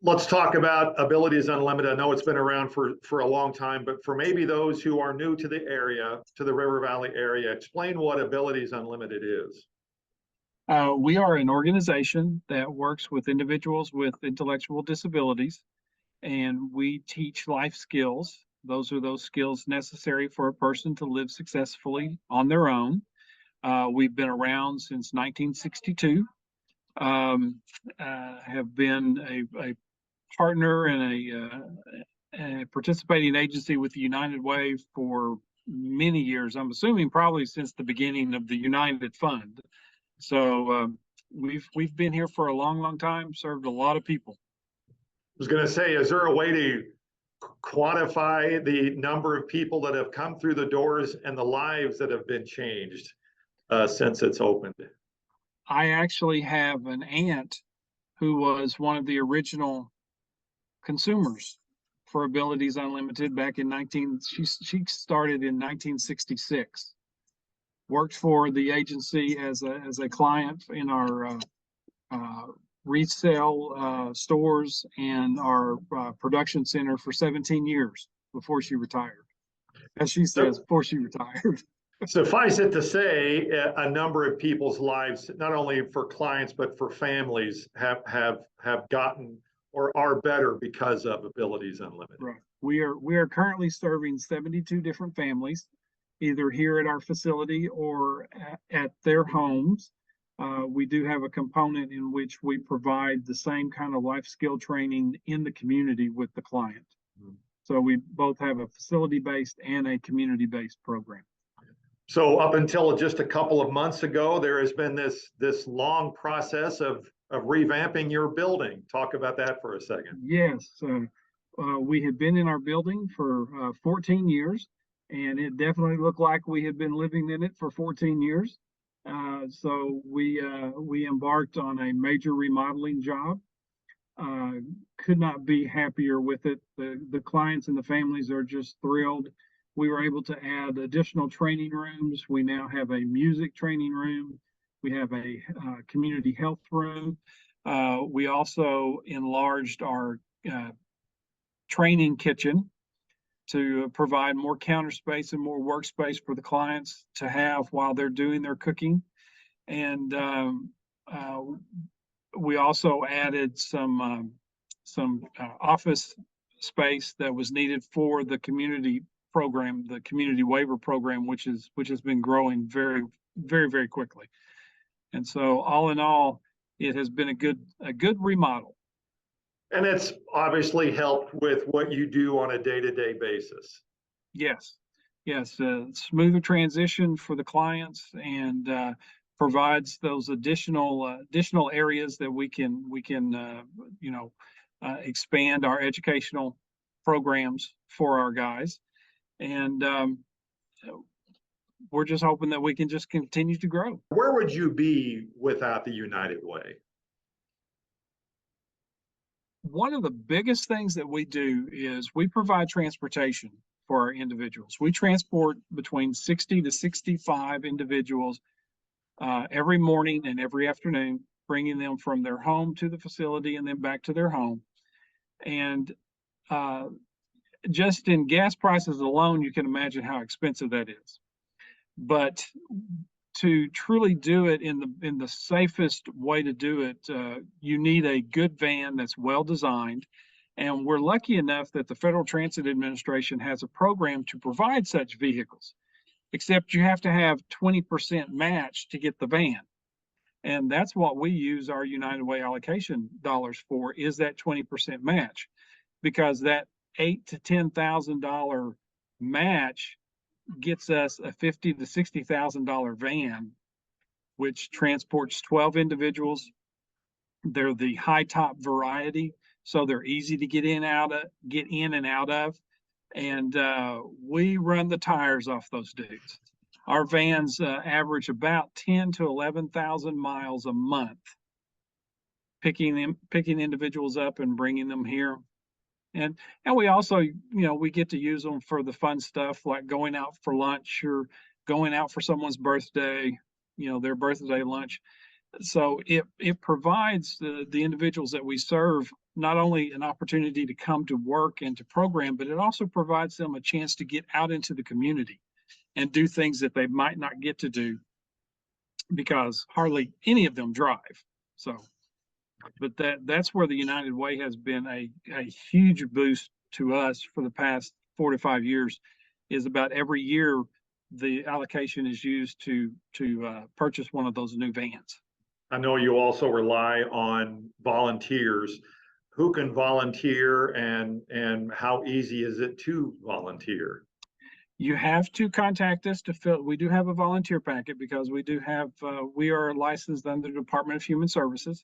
let's talk about Abilities Unlimited. I know it's been around for a long time, but for maybe those who are new to the area, to the River Valley area, explain what Abilities Unlimited is. We are an organization that works with individuals with intellectual disabilities, and we teach life skills. Those are those skills necessary for a person to live successfully on their own. We've been around since 1962, have been a partner and a participating agency with the United Way for many years. I'm assuming probably since the beginning of the United Fund. So we've been here for a long time, served a lot of people. I was going to say, is there a way to quantify the number of people that have come through the doors and the lives that have been changed since it's opened? I actually have an aunt who was one of the original consumers for Abilities Unlimited back in she started in 1966. Worked for the agency as a client in our resale stores and our production center for 17 years before she retired. As she says, before she retired. Suffice it to say, a number of people's lives, not only for clients but for families, have gotten or are better because of Abilities Unlimited. Right. We are currently serving 72 different families, either here at our facility or at their homes. We do have a component in which we provide the same kind of life skill training in the community with the client. Mm-hmm. So we both have a facility-based and a community-based program. So up until just a couple of months ago, there has been this long process of revamping your building. Talk about that for a second. Yes, we had been in our building for 14 years, and it definitely looked like we had been living in it for 14 years. So we embarked on a major remodeling job. Could not be happier with it. The clients and the families are just thrilled. We were able to add additional training rooms. We now have a music training room. We have a community health room. We also enlarged our training kitchen to provide more counter space and more workspace for the clients to have while they're doing their cooking. And we also added some office space that was needed for the community program, the community waiver program, which has been growing very quickly. And so all in all, it has been a good remodel. And it's obviously helped with what you do on a day-to-day basis. Yes, smoother transition for the clients, and provides those additional areas that we can expand our educational programs for our guys. And we're just hoping that we can just continue to grow. Where would you be without the United Way? One of the biggest things that we do is we provide transportation for our individuals. We transport between 60 to 65 individuals every morning and every afternoon, bringing them from their home to the facility and then back to their home. And just in gas prices alone, you can imagine how expensive that is. But to truly do it in the safest way to do it, you need a good van that's well designed. And we're lucky enough that the Federal Transit Administration has a program to provide such vehicles, except you have to have 20% match to get the van. And that's what we use our United Way allocation dollars for, is that 20% match, because that $8,000 to $10,000 match gets us a $50,000 to $60,000 van, which transports 12 individuals. They're the high top variety, so they're easy to get in and out of. And we run the tires off those dudes. Our vans average about 10 to 11,000 miles a month, picking individuals up and bringing them here. And we also, we get to use them for the fun stuff, like going out for lunch or going out for someone's birthday, their birthday lunch. So it provides the individuals that we serve not only an opportunity to come to work and to program, but it also provides them a chance to get out into the community and do things that they might not get to do because hardly any of them drive. So, but that's where the United Way has been a huge boost to us for the past 4 to 5 years. Is about every year the allocation is used to purchase one of those new vans. I know you also rely on volunteers. Who can volunteer, and how easy is it to volunteer? You have to contact us to fill. We do have a volunteer packet because we do have. We are licensed under the Department of Human Services,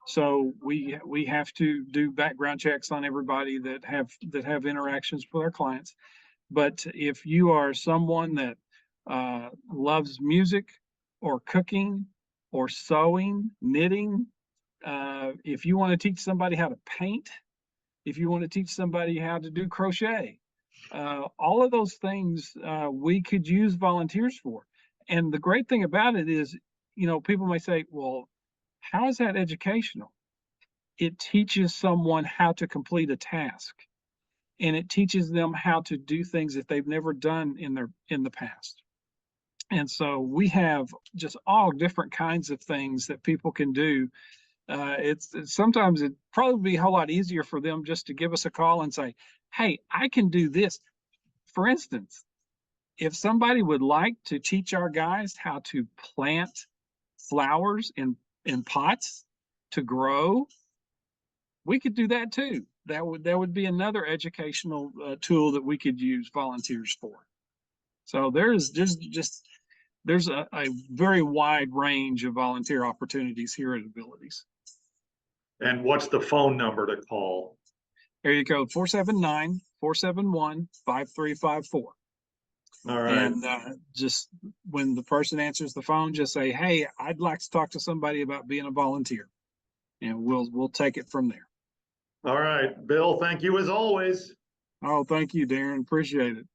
so we have to do background checks on everybody that have interactions with our clients. But if you are someone that loves music or cooking or sewing, knitting, if you want to teach somebody how to paint, if you want to teach somebody how to do crochet, all of those things we could use volunteers for. And the great thing about it is, people may say, well, how is that educational? It teaches someone how to complete a task, and it teaches them how to do things that they've never done in the past. And so we have just all different kinds of things that people can do. It's sometimes it'd probably be a whole lot easier for them just to give us a call and say, hey, I can do this. For instance, if somebody would like to teach our guys how to plant flowers in pots to grow, we could do that too. That would be another educational tool that we could use volunteers for. So there's a very wide range of volunteer opportunities here at Abilities. And what's the phone number to call? Area code 479-471-5354. All right. And just when the person answers the phone, just say, hey, I'd like to talk to somebody about being a volunteer. And we'll take it from there. All right, Bill, thank you as always. Oh, thank you, Daren. Appreciate it.